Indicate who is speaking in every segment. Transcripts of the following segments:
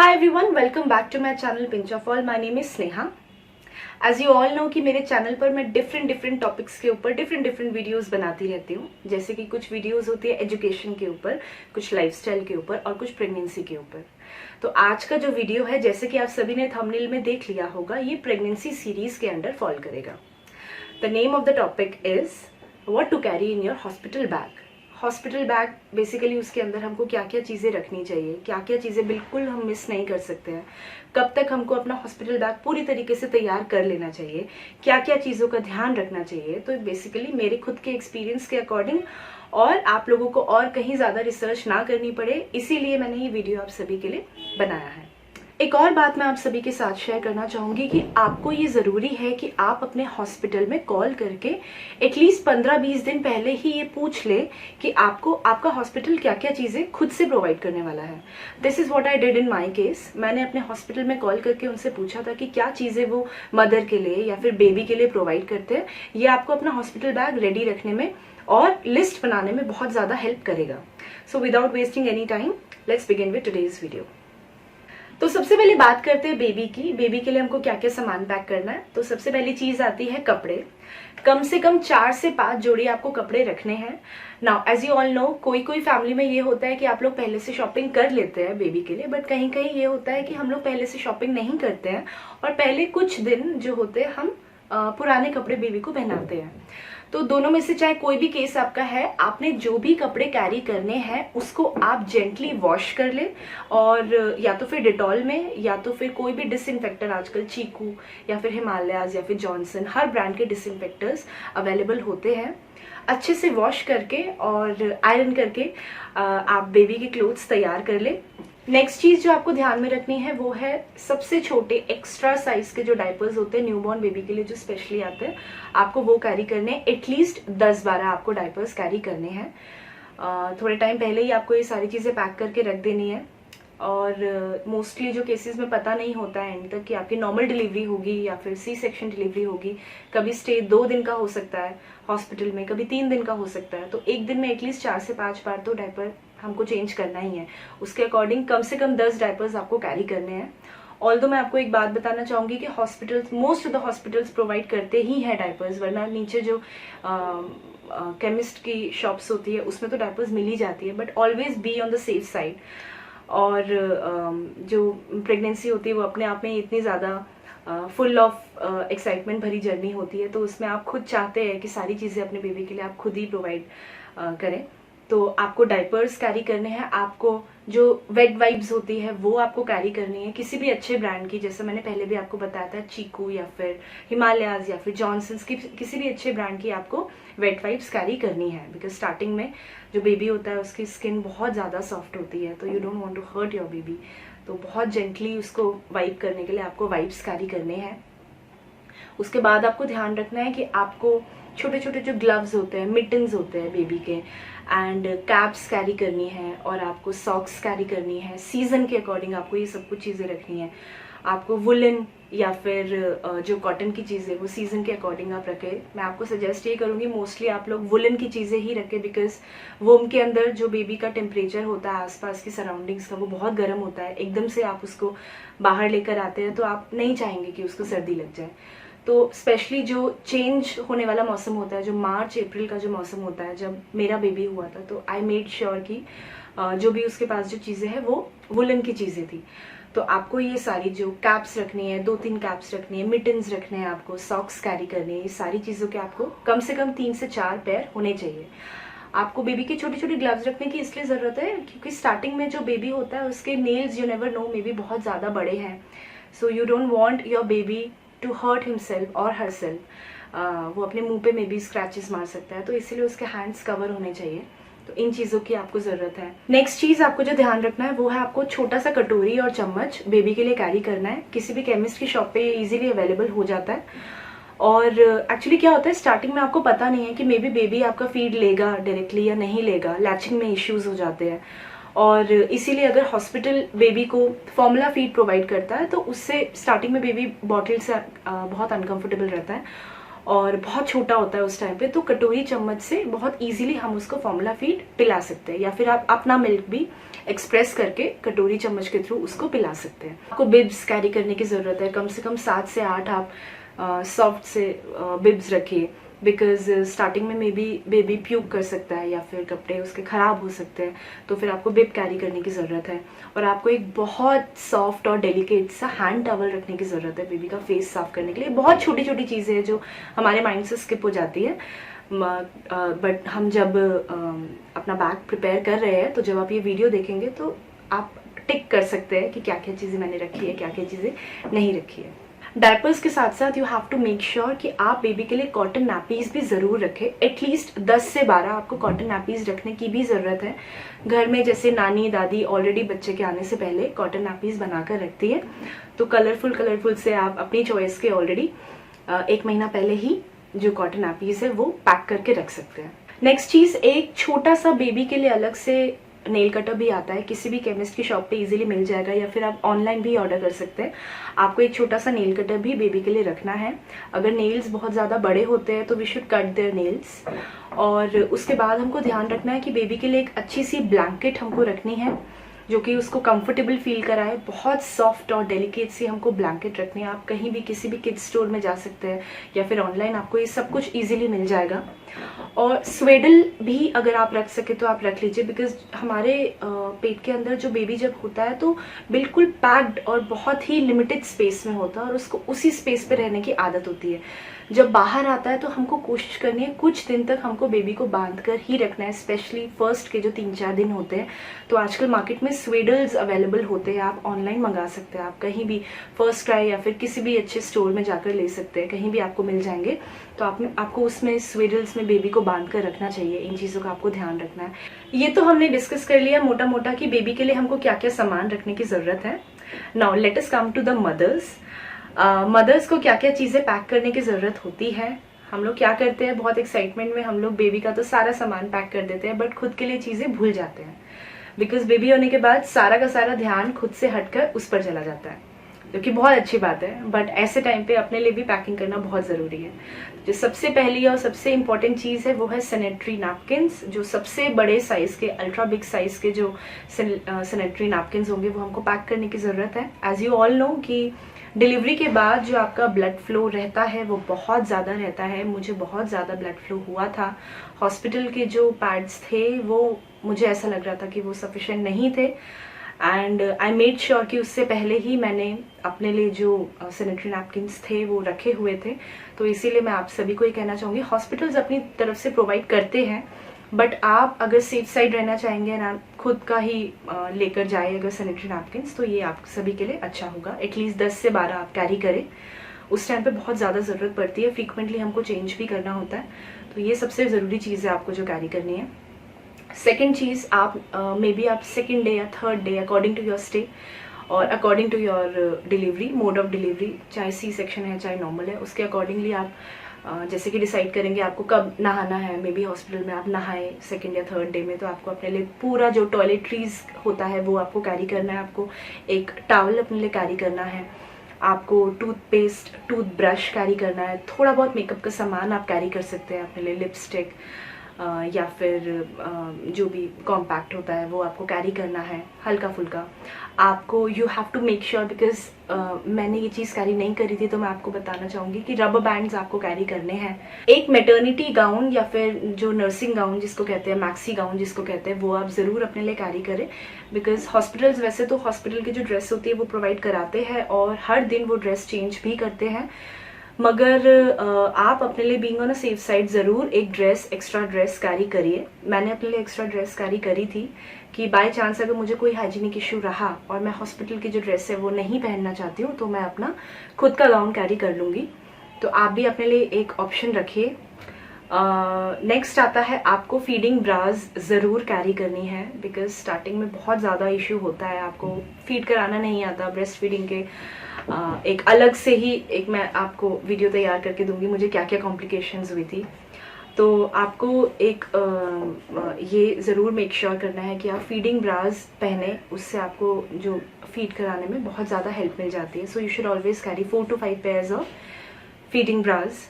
Speaker 1: Hi everyone, welcome back to my channel Pinch of All. My name is Sneha. As you all know कि मेरे channel पर मैं different topics के ऊपर different videos बनाती रहती हूँ। जैसे कि कुछ वीडियोस होती है एजुकेशन के ऊपर, कुछ लाइफस्टाइल के ऊपर और कुछ प्रेगनेंसी के ऊपर। तो आज का जो वीडियो है, जैसे कि आप सभी ने थंबनेल में देख लिया होगा, ये प्रेगनेंसी सीरीज के अंडर फॉल करेगा। The name of the topic is what to carry in your hospital bag. Hospital bag basically उसके अंदर हमको क्या क्या चीज़ें रखनी चाहिए, क्या क्या चीज़ें बिल्कुल हम मिस नहीं कर सकते हैं, कब तक हमको अपना हॉस्पिटल बैग पूरी तरीके से तैयार कर लेना चाहिए, क्या क्या चीज़ों का ध्यान रखना चाहिए। तो बेसिकली मेरे खुद के एक्सपीरियंस के अकॉर्डिंग और आप लोगों को और कहीं ज़्यादा रिसर्च ना करनी पड़े, इसीलिए मैंने ये वीडियो आप सभी के लिए बनाया है। एक और बात मैं आप सभी के साथ शेयर करना चाहूँगी कि आपको ये ज़रूरी है कि आप अपने हॉस्पिटल में कॉल करके एटलीस्ट 15-20 दिन पहले ही ये पूछ ले कि आपको आपका हॉस्पिटल क्या क्या चीज़ें खुद से प्रोवाइड करने वाला है। This is what I did in my case. मैंने अपने हॉस्पिटल में कॉल करके उनसे पूछा था कि क्या चीज़ें वो मदर के लिए या फिर बेबी के लिए प्रोवाइड करते हैं। ये आपको अपना हॉस्पिटल बैग रेडी रखने में और लिस्ट बनाने में बहुत ज़्यादा हेल्प करेगा। So without wasting any time, let's begin with today's video. तो सबसे पहले बात करते हैं बेबी की। बेबी के लिए हमको क्या क्या सामान पैक करना है। तो सबसे पहली चीज आती है कपड़े। कम से कम 4 से 5 जोड़ी आपको कपड़े रखने हैं। Now as you all know, कोई कोई फैमिली में ये होता है कि आप लोग पहले से शॉपिंग कर लेते हैं बेबी के लिए, बट कहीं कहीं ये होता है कि हम लोग पहले से शॉपिंग नहीं करते हैं और पहले कुछ दिन जो होते हैं हम पुराने कपड़े बेबी को पहनाते हैं। तो दोनों में से चाहे कोई भी केस आपका है, आपने जो भी कपड़े कैरी करने हैं उसको आप जेंटली वॉश कर ले, और या तो फिर डिटॉल में या तो फिर कोई भी डिसइंफेक्टर, आजकल चीकू या फिर हिमालयाज या फिर जॉनसन, हर ब्रांड के डिसइंफेक्टर्स अवेलेबल होते हैं। अच्छे से वॉश करके और आयरन करके आप बेबी के क्लोथ्स तैयार कर ले। नेक्स्ट चीज जो आपको ध्यान में रखनी है वो है सबसे छोटे एक्स्ट्रा साइज के जो डायपर्स होते हैं न्यूबॉर्न बेबी के लिए जो स्पेशली आते हैं, आपको वो कैरी करने हैं। एटलीस्ट 10-12 आपको डायपर्स कैरी करने हैं। थोड़े टाइम पहले ही आपको ये सारी चीज़ें पैक करके रख देनी है। और मोस्टली जो केसेस में पता नहीं होता है एंड तक कि आपकी नॉर्मल डिलीवरी होगी या फिर सी सेक्शन डिलीवरी होगी। कभी स्टे 2 दिन का हो सकता है हॉस्पिटल में, कभी 3 दिन का हो सकता है। तो एक दिन में एटलीस्ट 4 से 5 बार तो डायपर हमको चेंज करना ही है। उसके अकॉर्डिंग कम से कम 10 डायपर्स आपको कैरी करने हैं। ऑल्दो मैं आपको एक बात बताना चाहूँगी कि hospitals, most of the hospitals provide करते ही हैं डायपर्स, वरना नीचे जो केमिस्ट की शॉप्स होती है उसमें तो डायपर्स मिल ही जाती है। But always be on the safe side. और जो प्रेगनेंसी होती है वो अपने आप में इतनी ज़्यादा फुल ऑफ एक्साइटमेंट भरी जर्नी होती है, तो उसमें आप खुद चाहते हैं कि सारी चीज़ें अपने बेबी के लिए आप खुद ही प्रोवाइड करें। तो आपको डायपर्स कैरी करने हैं, आपको जो वेट वाइप्स होती है वो आपको कैरी करनी है, किसी भी अच्छे ब्रांड की, जैसे मैंने पहले भी आपको बताया था, चीकू या फिर हिमालयाज या फिर जॉनसन्स की, किसी भी अच्छे ब्रांड की आपको वेट वाइप्स कैरी करनी है। बिकॉज स्टार्टिंग में जो बेबी होता है उसकी स्किन बहुत ज़्यादा सॉफ्ट होती है, तो you don't want to hurt your baby. तो बहुत जेंटली उसको वाइप करने के लिए आपको वाइप्स कैरी करने हैं। उसके बाद आपको ध्यान रखना है कि आपको छोटे छोटे जो ग्लव्स होते हैं, मिटन्स होते हैं बेबी के, एंड कैप्स कैरी करनी है, और आपको सॉक्स कैरी करनी है। सीजन के अकॉर्डिंग आपको ये सब कुछ चीज़ें रखनी है। आपको वुलन या फिर जो कॉटन की चीज़ें वो सीजन के अकॉर्डिंग आप रखें। मैं आपको सजेस्ट ये करूँगी मोस्टली आप लोग वुलन की चीज़ें ही रखें, बिकॉज वोम के अंदर जो बेबी का टेम्परेचर होता है आसपास की सराउंडिंग्स का वो बहुत गर्म होता है। एकदम से आप उसको बाहर लेकर आते हैं तो आप नहीं चाहेंगे कि उसको सर्दी लग जाए। तो स्पेशली जो चेंज होने वाला मौसम होता है, जो मार्च अप्रैल का जो मौसम होता है, जब मेरा बेबी हुआ था तो आई मेड श्योर कि जो भी उसके पास जो चीज़ें हैं वो वुलन की चीज़ें थी। तो आपको ये सारी जो कैप्स रखनी है, 2-3 कैप्स रखनी है, मिटन्स रखने हैं, आपको सॉक्स कैरी करने हैं। ये सारी चीज़ों के आपको कम से कम 3 से 4 पेयर होने चाहिए। आपको बेबी के छोटे छोटे ग्लव्स रखने की इसलिए ज़रूरत है क्योंकि स्टार्टिंग में जो बेबी होता है उसके nails, you never know, maybe बहुत ज़्यादा बड़े हैं। So you don't want your baby to hurt himself और हर सेल्फ। वो अपने मुंह पे मे बी स्क्रैचेस मार सकता है, तो इसीलिए उसके हैंड्स कवर होने चाहिए। तो इन चीज़ों की आपको ज़रूरत है। नेक्स्ट चीज़ आपको जो ध्यान रखना है वो है आपको छोटा सा कटोरी और चम्मच बेबी के लिए कैरी करना है। किसी भी केमिस्ट की शॉप पे ये इजीली अवेलेबल हो जाता है। और एक्चुअली क्या होता है, स्टार्टिंग में आपको पता नहीं है कि मे बी बेबी आपका फीड लेगा डायरेक्टली या नहीं लेगा, लैचिंग में इश्यूज हो जाते हैं। और इसीलिए अगर हॉस्पिटल बेबी को फॉर्मूला फीड प्रोवाइड करता है तो उससे स्टार्टिंग में बेबी बॉटल से बहुत अनकंफर्टेबल रहता है। और बहुत छोटा होता है उस टाइम पे, तो कटोरी चम्मच से बहुत इजीली हम उसको फॉर्मूला फीड पिला सकते हैं, या फिर आप अपना मिल्क भी एक्सप्रेस करके कटोरी चम्मच के थ्रू उसको पिला सकते हैं। आपको बिब्स कैरी करने की ज़रूरत है, कम से कम 7 से 8 आप सॉफ्ट से बिब्स रखिए, बिकॉज स्टार्टिंग में मे बी बेबी प्यूक कर सकता है या फिर कपड़े उसके ख़राब हो सकते हैं, तो फिर आपको बिब कैरी करने की ज़रूरत है। और आपको एक बहुत सॉफ्ट और डेलिकेट सा हैंड टॉवल रखने की ज़रूरत है बेबी का फेस साफ करने के लिए। बहुत छोटी छोटी चीज़ें हैं जो हमारे माइंड से स्किप हो जाती है, बट हम जब अपना बैग प्रिपेयर कर रहे हैं, तो जब आप ये वीडियो देखेंगे तो आप टिक कर सकते हैं कि क्या क्या चीज़ें मैंने रखी है, क्या क्या चीज़ें नहीं रखी है। डायपर्स के साथ साथ you have to make sure कि आप बेबी के लिए कॉटन नैपीज भी ज़रूर रखें। एटलीस्ट 10 से 12 आपको कॉटन नैपीज रखने की भी ज़रूरत है। घर में जैसे नानी दादी ऑलरेडी बच्चे के आने से पहले कॉटन नैपीज बनाकर रखती है, तो कलरफुल से आप अपनी चॉइस के ऑलरेडी 1 महीना पहले ही जो कॉटन नैपीज है वो पैक करके रख सकते हैं। नेक्स्ट चीज़, एक छोटा सा बेबी के लिए अलग से नेल कटर भी आता है, किसी भी केमिस्ट की शॉप पे इजीली मिल जाएगा, या फिर आप ऑनलाइन भी ऑर्डर कर सकते हैं। आपको एक छोटा सा नेल कटर भी बेबी के लिए रखना है। अगर नेल्स बहुत ज़्यादा बड़े होते हैं तो we should cut their nails. और उसके बाद हमको ध्यान रखना है कि बेबी के लिए एक अच्छी सी ब्लैंकेट हमको रखनी है जो कि उसको कंफर्टेबल फील कराए। बहुत सॉफ्ट और डेलिकेट सी हमको ब्लैंकेट रखनी है। आप कहीं भी किसी भी किड्स स्टोर में जा सकते हैं या फिर ऑनलाइन आपको ये सब कुछ इजीली मिल जाएगा। और स्वेडल भी अगर आप रख सके तो आप रख लीजिए, बिकॉज हमारे पेट के अंदर जो बेबी जब होता है तो बिल्कुल पैक्ड और बहुत ही लिमिटेड स्पेस में होता है और उसको उसी स्पेस पे रहने की आदत होती है। जब बाहर आता है तो हमको कोशिश करनी है कुछ दिन तक हमको बेबी को बांध कर ही रखना है, स्पेशली फर्स्ट के जो 3-4 दिन होते हैं। तो आजकल मार्केट में स्वेडल्स अवेलेबल होते हैं, आप ऑनलाइन मंगा सकते हैं, आप कहीं भी फर्स्ट क्राई या फिर किसी भी अच्छे स्टोर में जाकर ले सकते हैं, कहीं भी आपको मिल जाएंगे। तो आपको उसमें स्वेडल्स में बेबी को बांध कर रखना चाहिए। इन चीज़ों का आपको ध्यान रखना है। ये तो हमने डिस्कस कर लिया मोटा मोटा कि बेबी के लिए हमको क्या क्या सामान रखने की ज़रूरत है। Now let us come to the mothers. Mothers को क्या क्या चीज़ें पैक करने की ज़रूरत होती है। हम लोग क्या करते हैं, बहुत एक्साइटमेंट में हम लोग बेबी का तो सारा सामान पैक कर देते हैं, बट खुद के लिए चीज़ें भूल जाते हैं, बिकॉज बेबी होने के बाद सारा का सारा ध्यान खुद से हटकर उस पर चला जाता है, जो कि बहुत अच्छी बात है। बट ऐसे टाइम पे अपने लिए भी पैकिंग करना बहुत ज़रूरी है। जो सबसे पहली और सबसे इम्पॉर्टेंट चीज़ है वो है सैनिटरी नैपकिन्स। जो सबसे बड़े साइज़ के, अल्ट्रा बिग साइज़ के जो सैनिटरी नैपकिन्स होंगे वो हमको पैक करने की ज़रूरत है। एज यू ऑल नो कि डिलीवरी के बाद जो आपका ब्लड फ्लो रहता है वो बहुत ज़्यादा रहता है। मुझे बहुत ज़्यादा ब्लड फ्लो हुआ था। हॉस्पिटल के जो पैड्स थे वो मुझे ऐसा लग रहा था कि वो सफिशिएंट नहीं थे, एंड आई मेड श्योर कि उससे पहले ही मैंने अपने लिए जो सैनिटरी नैपकिन्स थे वो रखे हुए थे। तो इसीलिए मैं आप सभी को ये कहना चाहूँगी, हॉस्पिटल्स अपनी तरफ से प्रोवाइड करते हैं, बट आप अगर सेफ साइड रहना चाहेंगे ना, खुद का ही लेकर जाए अगर सैनिटरी नैपकिन्स, तो ये आप सभी के लिए अच्छा होगा। एटलीस्ट 10 से 12 आप कैरी करें। उस टाइम पे बहुत ज़्यादा ज़रूरत पड़ती है, फ्रीक्वेंटली हमको चेंज भी करना होता है, तो ये सबसे ज़रूरी चीज़ है आपको जो कैरी करनी है। सेकेंड चीज़, आप मे बी आप 2nd डे या 3rd day according to your stay और according to your delivery, mode of delivery, चाहे सी सेक्शन है चाहे नॉर्मल है, उसके अकॉर्डिंगली आप जैसे कि डिसाइड करेंगे आपको कब नहाना है। मे बी हॉस्पिटल में आप नहाए 2nd या 3rd डे में, तो आपको अपने लिए पूरा जो टॉयलेटरीज होता है वो आपको कैरी करना है। आपको एक टॉवल अपने लिए कैरी करना है, आपको टूथपेस्ट, टूथब्रश कैरी करना है, थोड़ा बहुत मेकअप का सामान आप कैरी कर सकते हैं अपने लिए, लिपस्टिक या फिर जो भी कॉम्पैक्ट होता है वो आपको कैरी करना है, हल्का फुल्का। आपको you have to make sure, because मैंने ये चीज़ कैरी नहीं करी थी तो मैं आपको बताना चाहूँगी कि रबर बैंड्स आपको कैरी करने हैं। एक मैटर्निटी गाउन या फिर जो नर्सिंग गाउन जिसको कहते हैं, मैक्सी गाउन जिसको कहते हैं, वो आप ज़रूर अपने लिए कैरी करें, बिकॉज हॉस्पिटल्स वैसे तो हॉस्पिटल की जो ड्रेस होती है वो प्रोवाइड कराते हैं और हर दिन वो ड्रेस चेंज भी करते हैं, मगर आप अपने लिए being on a safe side ज़रूर एक ड्रेस, एक्स्ट्रा ड्रेस कैरी करिए। मैंने अपने लिए एक्स्ट्रा ड्रेस कैरी करी थी कि बाय चांस अगर मुझे कोई हाइजीनिक इशू रहा और मैं हॉस्पिटल की जो ड्रेस है वो नहीं पहनना चाहती हूँ तो मैं अपना खुद का गाउन कैरी कर लूँगी। तो आप भी अपने लिए एक ऑप्शन रखिए। नेक्स्ट आता है, आपको फीडिंग ब्राज ज़रूर कैरी करनी है, बिकॉज स्टार्टिंग में बहुत ज़्यादा इशू होता है, आपको फीड कराना नहीं आता। ब्रेस्ट फीडिंग के एक अलग से ही एक मैं आपको वीडियो तैयार करके दूंगी मुझे क्या क्या कॉम्प्लिकेशंस हुई थी। तो आपको एक ये ज़रूर मेक श्योर करना है कि आप फीडिंग ब्राज पहने, उससे आपको जो फीड कराने में बहुत ज़्यादा हेल्प मिल जाती है। So you should always carry 4 to 5 pairs of feeding bras.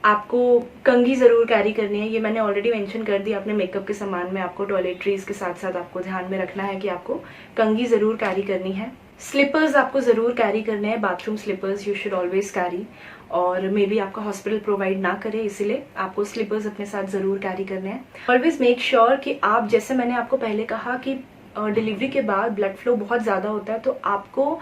Speaker 1: आपको कंघी ज़रूर कैरी करनी है, ये मैंने ऑलरेडी मेंशन कर दिया। अपने मेकअप के सामान में आपको टॉयलेटरीज के साथ साथ आपको ध्यान में रखना है कि आपको कंघी ज़रूर कैरी करनी है। स्लीपर्स आपको ज़रूर कैरी करने हैं, bathroom slippers you should always carry. और मे बी आपका हॉस्पिटल प्रोवाइड ना करे, इसीलिए आपको स्लीपर्स अपने साथ ज़रूर कैरी करने हैं। ऑलवेज मेक श्योर कि आप, जैसे मैंने आपको पहले कहा कि डिलीवरी के बाद ब्लड फ्लो बहुत ज़्यादा होता है, तो आपको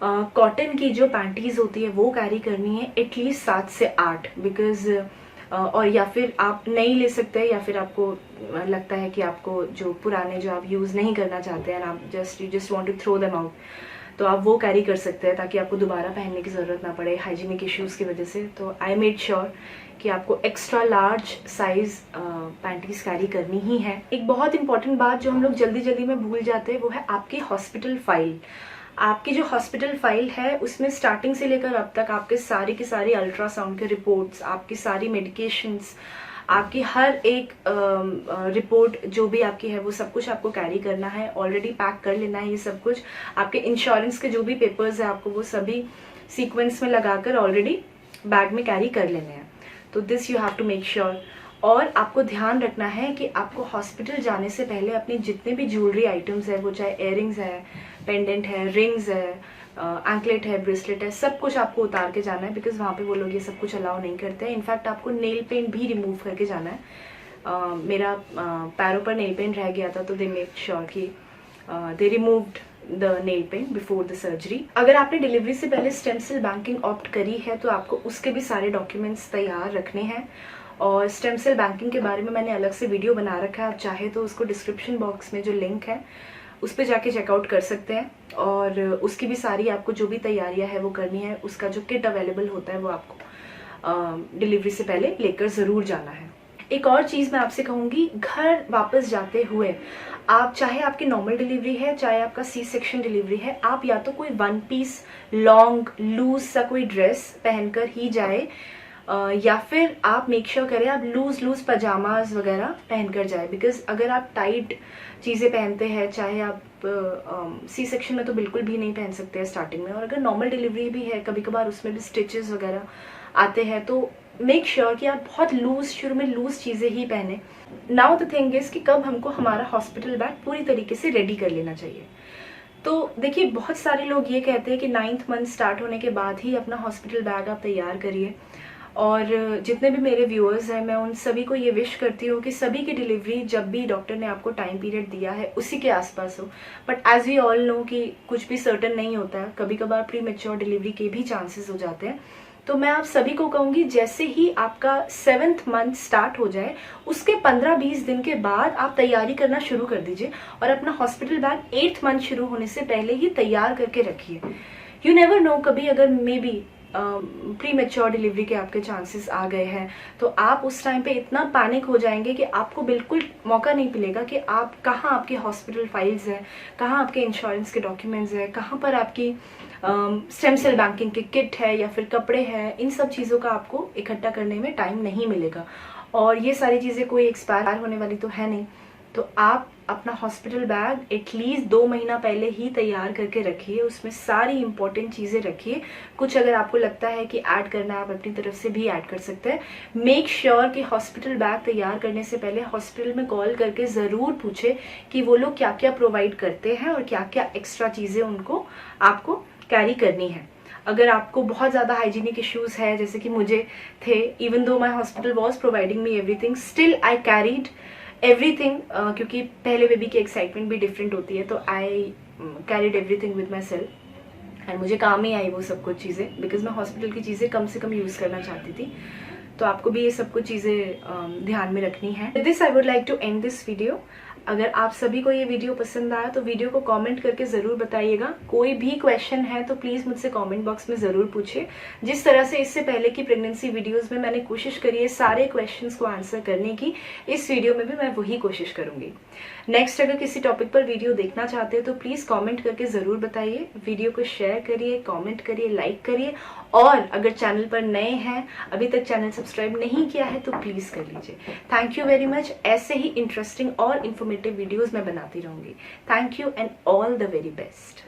Speaker 1: कॉटन की जो पैंटीज होती है वो कैरी करनी है एटलीस्ट 7 से 8, बिकॉज और या फिर आप नहीं ले सकते, या फिर आपको लगता है कि आपको जो पुराने जो आप यूज़ नहीं करना चाहते हैं, आप you just want to throw them out, तो आप वो कैरी कर सकते हैं ताकि आपको दोबारा पहनने की ज़रूरत ना पड़े हाइजीनिक इश्यूज़ की वजह से। तो आई मेड श्योर कि आपको extra large size panties carry करनी ही है। एक बहुत इंपॉर्टेंट बात जो हम लोग जल्दी जल्दी में भूल जाते हैं वो है आपकी हॉस्पिटल फाइल। आपकी जो हॉस्पिटल फाइल है उसमें स्टार्टिंग से लेकर अब तक आपके सारी की सारी अल्ट्रासाउंड के रिपोर्ट्स, आपकी सारी मेडिकेशंस, आपकी हर एक रिपोर्ट जो भी आपकी है वो सब कुछ आपको कैरी करना है। ऑलरेडी पैक कर लेना है ये सब कुछ। आपके इंश्योरेंस के जो भी पेपर्स है आपको वो सभी सीक्वेंस में लगाकर ऑलरेडी बैग में कैरी कर लेने हैं। तो this you have to make sure. और आपको ध्यान रखना है कि आपको हॉस्पिटल जाने से पहले अपनी जितने भी ज्वेलरी आइटम्स है, वो चाहे इयररिंग्स है, पेंडेंट है, रिंग्स है, एंकलेट है, ब्रेसलेट है, सब कुछ आपको उतार के जाना है, बिकॉज वहाँ पे वो लोग ये सब कुछ अलाउ नहीं करते हैं। इनफैक्ट आपको नेल पेंट भी रिमूव करके जाना है। मेरा पैरों पर नेल पेंट रह गया था, तो दे मेक श्योर कि they removed the nail paint before the surgery. अगर आपने डिलीवरी से पहले स्टेम सेल बैंकिंग ऑप्ट करी है तो आपको उसके भी सारे डॉक्यूमेंट्स तैयार रखने हैं। और स्टेम सेल बैंकिंग के बारे में मैंने अलग से वीडियो बना रखा है, आप चाहे तो उसको डिस्क्रिप्शन बॉक्स में जो लिंक है उस पर जाके चेकआउट कर सकते हैं। और उसकी भी सारी आपको जो भी तैयारियां है वो करनी है। उसका जो किट अवेलेबल होता है वो आपको डिलीवरी से पहले लेकर ज़रूर जाना है। एक और चीज़ मैं आपसे कहूँगी, घर वापस जाते हुए आप, चाहे आपकी नॉर्मल डिलीवरी है चाहे आपका सी सेक्शन डिलीवरी है, आप या तो कोई 1 पीस लॉन्ग लूज सा कोई ड्रेस पहनकर ही जाए, या फिर आप मेक श्योर करें आप लूज पजामाज वगैरह पहनकर जाए। बिकॉज अगर आप टाइट चीज़ें पहनते हैं, चाहे आप सी सेक्शन में तो बिल्कुल भी नहीं पहन सकते हैं स्टार्टिंग में, और अगर नॉर्मल डिलीवरी भी है कभी कभार उसमें भी स्टिचेस वगैरह आते हैं, तो मेक श्योर कि आप बहुत लूज, शुरू में लूज चीज़ें ही पहने। नाउ द थिंग इज कि कब हमको हमारा हॉस्पिटल बैग पूरी तरीके से रेडी कर लेना चाहिए। तो देखिए, बहुत सारे लोग ये कहते हैं कि 9th मंथ स्टार्ट होने के बाद ही अपना हॉस्पिटल बैग आप तैयार करिए। और जितने भी मेरे व्यूअर्स हैं, मैं उन सभी को ये विश करती हूँ कि सभी की डिलीवरी जब भी डॉक्टर ने आपको टाइम पीरियड दिया है उसी के आसपास हो। But as we all know कि कुछ भी सर्टन नहीं होता है, कभी कभार प्री मैच्योर डिलीवरी के भी चांसेस हो जाते हैं। तो मैं आप सभी को कहूँगी, जैसे ही आपका 7th मंथ स्टार्ट हो जाए उसके 15-20 दिन के बाद आप तैयारी करना शुरू कर दीजिए और अपना हॉस्पिटल बैग 8th मंथ शुरू होने से पहले ही तैयार करके रखिए। यू नेवर नो, कभी अगर may be pre mature delivery के आपके चांसेस आ गए हैं तो आप उस टाइम पे इतना पैनिक हो जाएंगे कि आपको बिल्कुल मौका नहीं मिलेगा कि आप कहाँ आपकी हॉस्पिटल फाइल्स हैं, कहाँ आपके इंश्योरेंस के डॉक्यूमेंट्स हैं, कहाँ पर आपकी स्टेम सेल बैंकिंग के किट है या फिर कपड़े हैं। इन सब चीज़ों का आपको इकट्ठा करने में टाइम नहीं मिलेगा। और ये सारी चीज़ें कोई एक्सपायर होने वाली तो है नहीं, तो आप अपना हॉस्पिटल बैग एटलीस्ट 2 महीना पहले ही तैयार करके रखिए। उसमें सारी इंपॉर्टेंट चीज़ें रखिए। कुछ अगर आपको लगता है कि ऐड करना है, आप अपनी तरफ से भी ऐड कर सकते हैं। मेक श्योर कि हॉस्पिटल बैग तैयार करने से पहले हॉस्पिटल में कॉल करके ज़रूर पूछे कि वो लोग क्या क्या प्रोवाइड करते हैं और क्या क्या एक्स्ट्रा चीज़ें उनको आपको कैरी करनी है। अगर आपको बहुत ज़्यादा हाइजीनिक इश्यूज़ है, जैसे कि मुझे थे, even though my hospital was providing me everything, still I carried everything, क्योंकि पहले बेबी की एक्साइटमेंट भी डिफरेंट होती है, तो आई carried everything with my self and मुझे काम ही आई वो सब कुछ चीज़ें, बिकॉज मैं हॉस्पिटल की चीज़ें कम से कम यूज़ करना चाहती थी। तो आपको भी ये सब कुछ चीज़ें ध्यान में रखनी है। With this I would like to end this video. अगर आप सभी को ये वीडियो पसंद आया तो वीडियो को कमेंट करके ज़रूर बताइएगा। कोई भी क्वेश्चन है तो प्लीज़ मुझसे कमेंट बॉक्स में ज़रूर पूछिए। जिस तरह से इससे पहले की प्रेगनेंसी वीडियोस में मैंने कोशिश करी है सारे क्वेश्चंस को आंसर करने की, इस वीडियो में भी मैं वही कोशिश करूँगी। नेक्स्ट अगर किसी टॉपिक पर वीडियो देखना चाहते हैं तो प्लीज़ कॉमेंट करके ज़रूर बताइए। वीडियो को शेयर करिए, कॉमेंट करिए, लाइक करिए, और अगर चैनल पर नए हैं, अभी तक चैनल सब्सक्राइब नहीं किया है तो प्लीज़ कर लीजिए। Thank you very much. ऐसे ही इंटरेस्टिंग और इन्फॉर्मेटिव वीडियोस मैं बनाती रहूँगी। Thank you and all the very best.